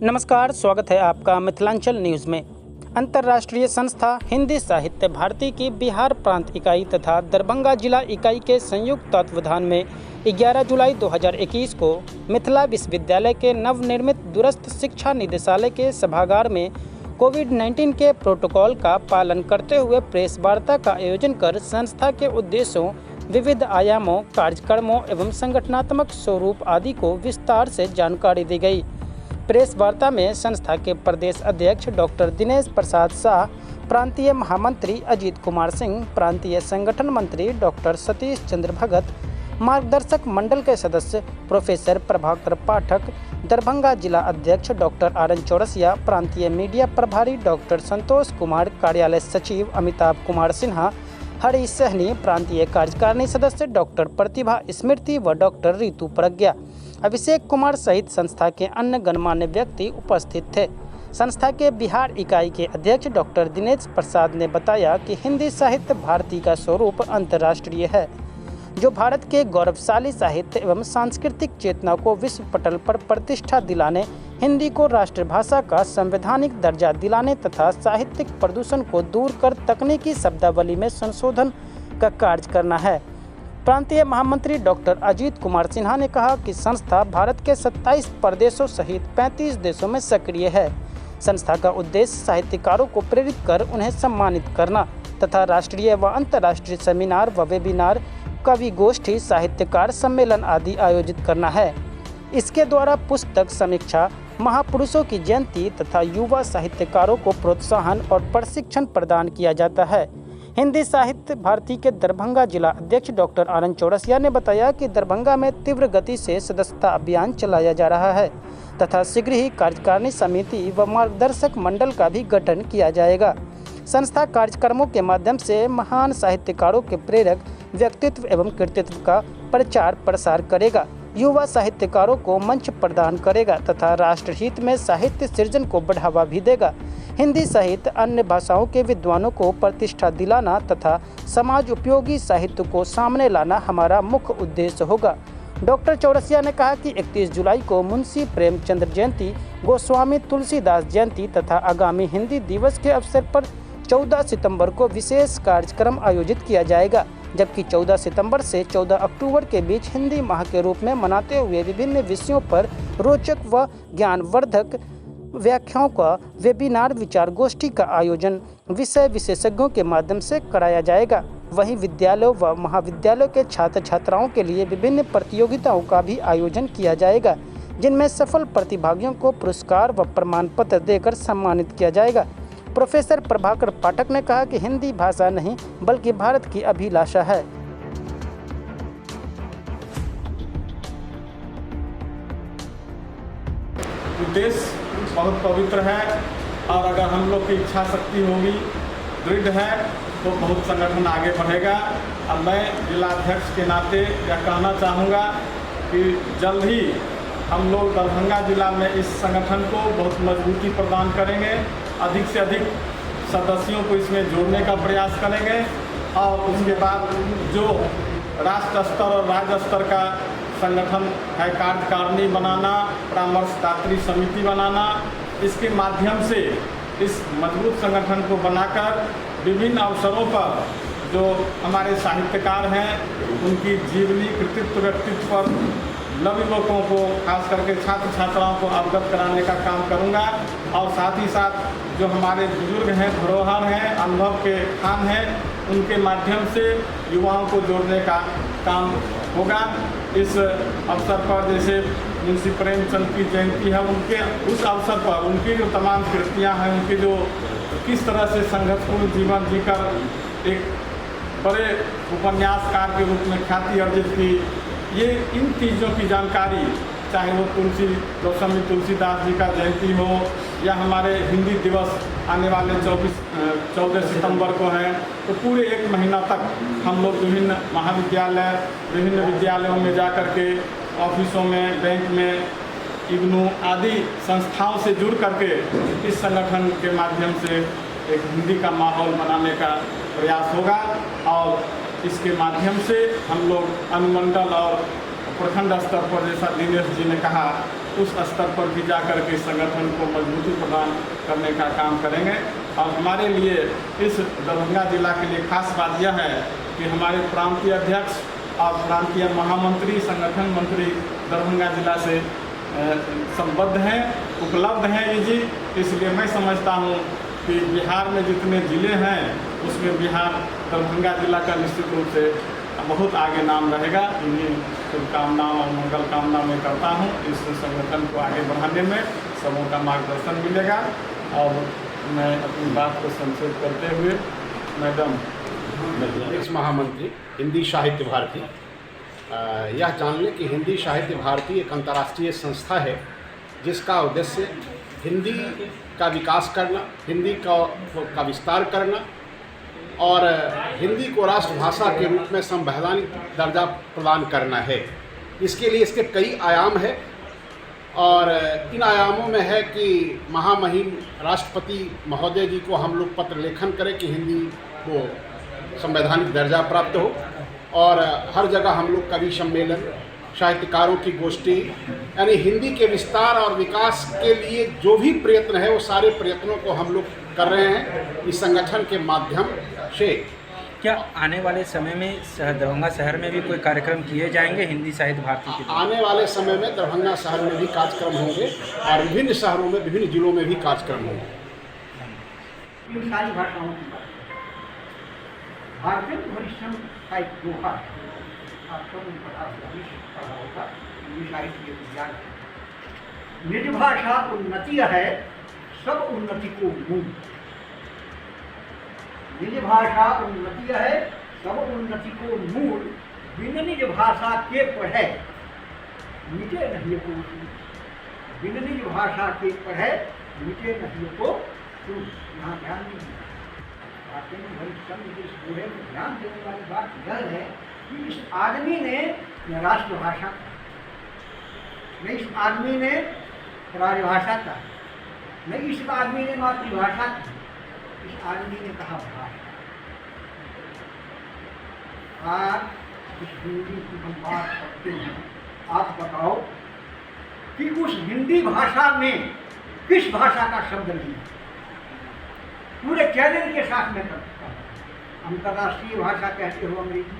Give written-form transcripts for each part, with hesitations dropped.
नमस्कार, स्वागत है आपका मिथिलांचल न्यूज़ में। अंतर्राष्ट्रीय संस्था हिंदी साहित्य भारती की बिहार प्रांत इकाई तथा दरभंगा जिला इकाई के संयुक्त तत्वावधान में 11 जुलाई 2021 को मिथिला विश्वविद्यालय के नवनिर्मित दूरस्थ शिक्षा निदेशालय के सभागार में कोविड-19 के प्रोटोकॉल का पालन करते हुए प्रेस वार्ता का आयोजन कर संस्था के उद्देश्यों, विविध आयामों, कार्यक्रमों एवं संगठनात्मक स्वरूप आदि को विस्तार से जानकारी दी गई। प्रेस वार्ता में संस्था के प्रदेश अध्यक्ष डॉक्टर दिनेश प्रसाद शाह, प्रांतीय महामंत्री अजीत कुमार सिंह, प्रांतीय संगठन मंत्री डॉक्टर सतीश चंद्र भगत, मार्गदर्शक मंडल के सदस्य प्रोफेसर प्रभाकर पाठक, दरभंगा जिला अध्यक्ष डॉक्टर आर.एन. चौरसिया, प्रांतीय मीडिया प्रभारी डॉक्टर संतोष कुमार, कार्यालय सचिव अमिताभ कुमार सिन्हा, हरी सहनी, प्रांतीय कार्यकारिणी सदस्य डॉक्टर प्रतिभा स्मृति व डॉक्टर ऋतु प्रज्ञा, अभिषेक कुमार सहित संस्था के अन्य गणमान्य व्यक्ति उपस्थित थे। संस्था के बिहार इकाई के अध्यक्ष डॉक्टर दिनेश प्रसाद ने बताया कि हिंदी साहित्य भारती का स्वरूप अंतर्राष्ट्रीय है, जो भारत के गौरवशाली साहित्य एवं सांस्कृतिक चेतना को विश्व पटल पर प्रतिष्ठा दिलाने, हिंदी को राष्ट्रभाषा का संवैधानिक दर्जा दिलाने तथा साहित्यिक प्रदूषण को दूर कर तकनीकी शब्दावली में संशोधन का कार्य करना है। प्रांतीय महामंत्री डॉक्टर अजीत कुमार सिन्हा ने कहा कि संस्था भारत के 27 प्रदेशों सहित 35 देशों में सक्रिय है। संस्था का उद्देश्य साहित्यकारों को प्रेरित कर उन्हें सम्मानित करना तथा राष्ट्रीय व अंतर्राष्ट्रीय सेमिनार व वेबिनार, कवि गोष्ठी, साहित्यकार सम्मेलन आदि आयोजित करना है। इसके द्वारा पुस्तक समीक्षा, महापुरुषों की जयंती तथा युवा साहित्यकारों को प्रोत्साहन और प्रशिक्षण प्रदान किया जाता है। हिंदी साहित्य भारती के दरभंगा जिला अध्यक्ष डॉक्टर आर.एन. चौरसिया ने बताया कि दरभंगा में तीव्र गति से सदस्यता अभियान चलाया जा रहा है तथा शीघ्र ही कार्यकारिणी समिति व मार्गदर्शक मंडल का भी गठन किया जाएगा। संस्था कार्यक्रमों के माध्यम से महान साहित्यकारों के प्रेरक व्यक्तित्व एवं कृतित्व का प्रचार प्रसार करेगा, युवा साहित्यकारों को मंच प्रदान करेगा तथा राष्ट्रहित में साहित्य सृजन को बढ़ावा भी देगा। हिंदी सहित अन्य भाषाओं के विद्वानों को प्रतिष्ठा दिलाना तथा समाज उपयोगी साहित्य को सामने लाना हमारा मुख्य उद्देश्य होगा। डॉक्टर चौरसिया ने कहा कि 31 जुलाई को मुंशी प्रेमचंद जयंती, गोस्वामी तुलसीदास जयंती तथा आगामी हिंदी दिवस के अवसर पर 14 सितंबर को विशेष कार्यक्रम आयोजित किया जाएगा, जबकि 14 सितंबर से 14 अक्टूबर के बीच हिंदी माह के रूप में मनाते हुए विभिन्न विषयों पर रोचक व ज्ञानवर्धक व्याख्याओं का वेबिनार, विचार गोष्ठी का आयोजन विषय विशेषज्ञों के माध्यम से कराया जाएगा। वहीं विद्यालयों व महाविद्यालयों के छात्र छात्राओं के लिए विभिन्न प्रतियोगिताओं का भी आयोजन किया जाएगा, जिनमें सफल प्रतिभागियों को पुरस्कार व प्रमाण पत्र देकर सम्मानित किया जाएगा। प्रोफेसर प्रभाकर पाठक ने कहा कि हिंदी भाषा नहीं बल्कि भारत की अभिलाषा है। उद्देश्य बहुत पवित्र है और अगर हम लोग की इच्छा शक्ति होगी, दृढ़ है, तो बहुत संगठन आगे बढ़ेगा। अब मैं जिला अध्यक्ष के नाते यह कहना चाहूँगा कि जल्द ही हम लोग दरभंगा जिला में इस संगठन को बहुत मजबूती प्रदान करेंगे, अधिक से अधिक सदस्यों को इसमें जोड़ने का प्रयास करेंगे और उसके बाद जो राष्ट्र स्तर और राज्य स्तर का संगठन है, कार्यकारिणी बनाना, परामर्शदात्री समिति बनाना, इसके माध्यम से इस मजबूत संगठन को बनाकर विभिन्न अवसरों पर जो हमारे साहित्यकार हैं उनकी जीवनी, कृतित्व, व्यक्तित्व पर नवयुवकों को, खास करके छात्र छात्राओं को अवगत कराने का काम करूंगा और साथ ही साथ जो हमारे बुजुर्ग हैं, धरोहर हैं, अनुभव के खान हैं, उनके माध्यम से युवाओं को जोड़ने का काम होगा। इस अवसर पर जैसे मुंशी प्रेमचंद की जयंती है, उनके उस अवसर पर उनकी जो तमाम कृतियाँ हैं, उनके जो किस तरह से संघर्षपूर्ण जीवन जीकर एक बड़े उपन्यासकार के रूप में ख्याति अर्जित की, ये इन चीज़ों की जानकारी, चाहे वो गोस्वामी तुलसीदास जी का जयंती हो या हमारे हिंदी दिवस आने वाले 14 सितंबर को है, तो पूरे एक महीना तक हम लोग विभिन्न महाविद्यालय, विभिन्न विद्यालयों में जा कर के, ऑफिसों में, बैंक में, इग्नू आदि संस्थाओं से जुड़ करके इस संगठन के माध्यम से एक हिंदी का माहौल बनाने का प्रयास होगा और इसके माध्यम से हम लोग अनुमंडल और प्रखंड स्तर पर, जैसा दिनेश जी ने कहा, उस स्तर पर भी जाकर के संगठन को मजबूती प्रदान करने का काम करेंगे। और हमारे लिए इस दरभंगा जिला के लिए खास बात यह है कि हमारे प्रांतीय अध्यक्ष और प्रांतीय महामंत्री, संगठन मंत्री दरभंगा जिला से संबद्ध हैं, उपलब्ध हैं ये जी। इसलिए मैं समझता हूँ कि बिहार में जितने ज़िले हैं उसमें बिहार दरभंगा जिला का निश्चित रूप से बहुत आगे नाम रहेगा। इन्हीं शुभकामनाओं और मंगल कामना मैं करता हूँ। इस संगठन को आगे बढ़ाने में सबों का मार्गदर्शन मिलेगा। और मैं अपनी बात को संक्षेप करते हुए मैडम प्रदेश महामंत्री हिंदी साहित्य भारती, यह जान लें कि हिंदी साहित्य भारती एक अंतर्राष्ट्रीय संस्था है जिसका उद्देश्य हिंदी का विकास करना, हिंदी का विस्तार करना और हिंदी को राष्ट्रभाषा के रूप में संवैधानिक दर्जा प्रदान करना है। इसके लिए इसके कई आयाम हैं और इन आयामों में है कि महामहिम राष्ट्रपति महोदय जी को हम लोग पत्र लेखन करें कि हिंदी को संवैधानिक दर्जा प्राप्त हो। और हर जगह हम लोग कवि सम्मेलन, साहित्यकारों की गोष्ठी, यानी हिंदी के विस्तार और विकास के लिए जो भी प्रयत्न है वो सारे प्रयत्नों को हम लोग कर रहे हैं इस संगठन के माध्यम से। क्या आने वाले समय में दरभंगा शहर में भी कोई कार्यक्रम किए जाएंगे हिंदी साहित्य भारती के? आने वाले समय में दरभंगा शहर में भी कार्यक्रम होंगे और विभिन्न शहरों में, विभिन्न जिलों में भी कार्यक्रम होंगे। इन सारी भाषाओं की बात भारतीय वरिष्ठम का एक दोहा आपको पढ़ा होगा, हिंदी साहित्य विज्ञान। निज भाषा उन्नति है सब उन्नति को मूल। निज भाषा उन्नति है सब उन्नति को मूल। बिन निज भाषा के पढ़े मिटे नहीं को सूझ। बिन निज भाषा के पढ़े मिटे नहीं को सूझ। यहाँ ध्यान दीजिए, इस बूढ़े को ध्यान देने वाली बात यह है कि इस आदमी ने राष्ट्रभाषा, नहीं इस आदमी ने राजभाषा का, नहीं इस आदमी ने मातृभाषा की, इस आदमी ने कहा भाषा। आज इस हिंदी की हम बात करते हैं, आप बताओ कि उस हिंदी भाषा में किस भाषा का शब्द नहीं है? पूरे चैलेंज के साथ में करता हूँ। अंतर्राष्ट्रीय भाषा कहते हो अंग्रेजी।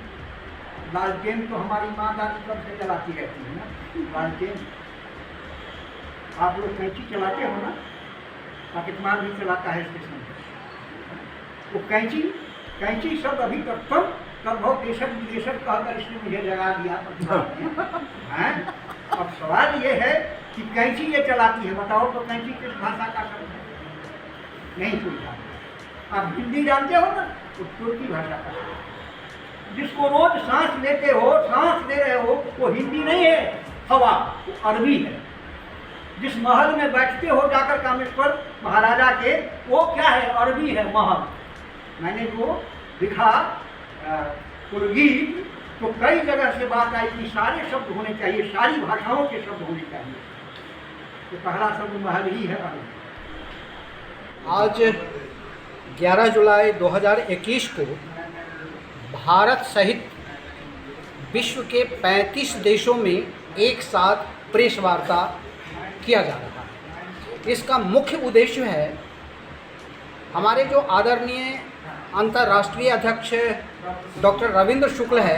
लालटेन तो हमारी माँ दादी कब से चलाती रहती है ना, लालटेन। आप लोग कैंची चलाते हो ना, पाकिस्तान भी चलाता है स्टेशन पर। वो कैंची शब्द अभी तक तब बहुत देशक विदेशक कहकर इसने मुझे जगा दिया है। अब सवाल ये है कि कैंची ये चलाती है, बताओ तो कैंची किस भाषा का शब्द है? नहीं कोई जानता। आप हिंदी जानते हो ना, तो तुर्की भाषा का शब्द। जिसको रोज सांस लेते हो, सांस ले रहे हो, वो हिंदी नहीं है, हवा, वो अरबी है। जिस महल में बैठते हो जाकर कामेश्वर महाराजा के, वो क्या है? अरबी है महल। मैंने जो लिखा कुलगीत, तो कई जगह से बात आई कि सारे शब्द होने चाहिए, सारी भाषाओं के शब्द होने चाहिए। तो पहला शब्द महल ही है, अरबी। आज 11 जुलाई 2021 को भारत सहित विश्व के 35 देशों में एक साथ प्रेस वार्ता किया जा रहा है। इसका मुख्य उद्देश्य है हमारे जो आदरणीय अंतर्राष्ट्रीय अध्यक्ष डॉक्टर रविंद्र शुक्ल है,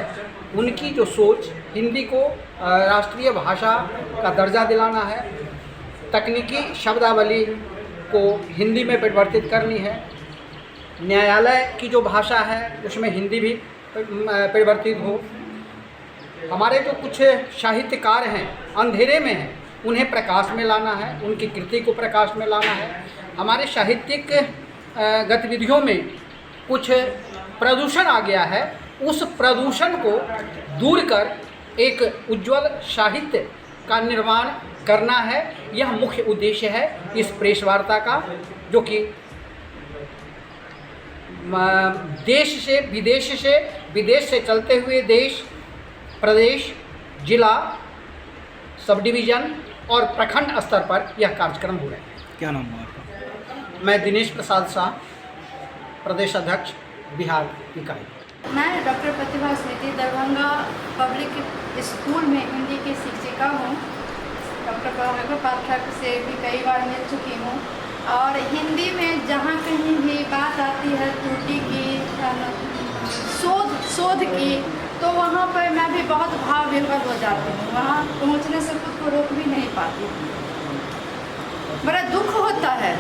उनकी जो सोच हिंदी को राष्ट्रीय भाषा का दर्जा दिलाना है, तकनीकी शब्दावली को हिंदी में परिवर्तित करनी है, न्यायालय की जो भाषा है उसमें हिंदी भी परिवर्तित हो, हमारे जो कुछ साहित्यकार हैं अंधेरे में हैं उन्हें प्रकाश में लाना है, उनकी कृति को प्रकाश में लाना है, हमारे साहित्यिक गतिविधियों में कुछ प्रदूषण आ गया है, उस प्रदूषण को दूर कर एक उज्ज्वल साहित्य का निर्माण करना है। यह मुख्य उद्देश्य है इस प्रेस वार्ता का, जो कि देश से विदेश से चलते हुए देश, प्रदेश, जिला, सब डिवीज़न और प्रखंड स्तर पर यह कार्यक्रम हो रहे हैं। क्या नाम हुआ आपका? मैं दिनेश प्रसाद शाह, प्रदेश अध्यक्ष बिहार इकाई। मैं डॉक्टर प्रतिभा स्मृति दरभंगा पब्लिक स्कूल में हिंदी की शिक्षिका हूँ। डॉक्टर प्रभाकर पाठक से भी कई बार मिल चुकी हूँ और हिंदी में जहाँ कहीं भी बात आती है त्रुटि की, शोध की, तो वहाँ पर मैं भी बहुत भाव विह्वल हो जाती हूँ। वहाँ पहुँचने से खुद को रोक भी नहीं पाती। बड़ा दुख होता है।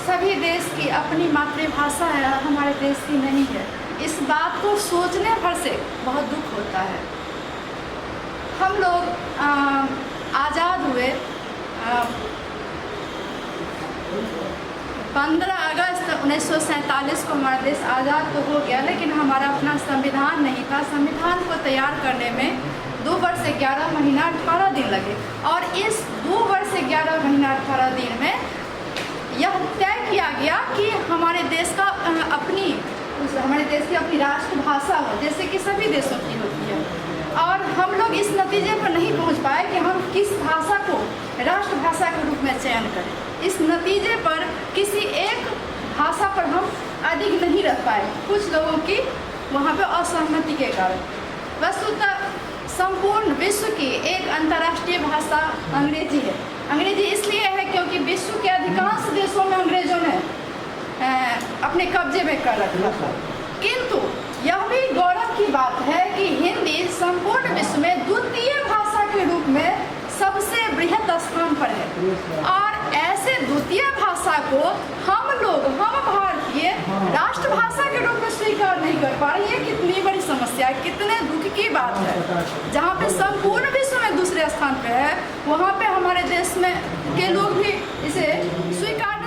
सभी देश की अपनी मातृभाषा है, हमारे देश की नहीं है। इस बात को सोचने भर से बहुत दुख होता है। हम लोग आज़ाद हुए 15 अगस्त 1947 को हमारा देश आज़ाद तो हो गया, लेकिन हमारा अपना संविधान नहीं था। संविधान को तैयार करने में 2 वर्ष 11 महीना 18 दिन लगे और इस 2 वर्ष 11 महीना 18 दिन में यह तय किया गया कि हमारे देश की अपनी राष्ट्रभाषा हो, जैसे कि सभी देशों की होती है। और हम लोग इस नतीजे पर नहीं पहुंच पाए कि हम किस भाषा को राष्ट्रभाषा के रूप में चयन करें। इस नतीजे पर किसी एक भाषा पर हम अधिक नहीं रह पाए, कुछ लोगों की वहाँ पे असहमति के कारण। वस्तुतः संपूर्ण विश्व की एक अंतर्राष्ट्रीय भाषा अंग्रेजी है। अंग्रेजी इसलिए है क्योंकि विश्व के अधिकांश देशों में अंग्रेजों ने अपने कब्जे में कर रखा। किंतु यह भी गौरव की बात है कि हिंदी संपूर्ण विश्व में द्वितीय भाषा के रूप में सबसे बृहद स्थान पर है। और ऐसे द्वितीय भाषा को हम भारतीय राष्ट्रभाषा के रूप में स्वीकार नहीं कर पा रहे हैं। कितनी बड़ी समस्या है, कितने दुख की बात है। जहाँ पे संपूर्ण विश्व में दूसरे स्थान पे है, वहाँ पे हमारे देश में के लोग भी इसे स्वीकार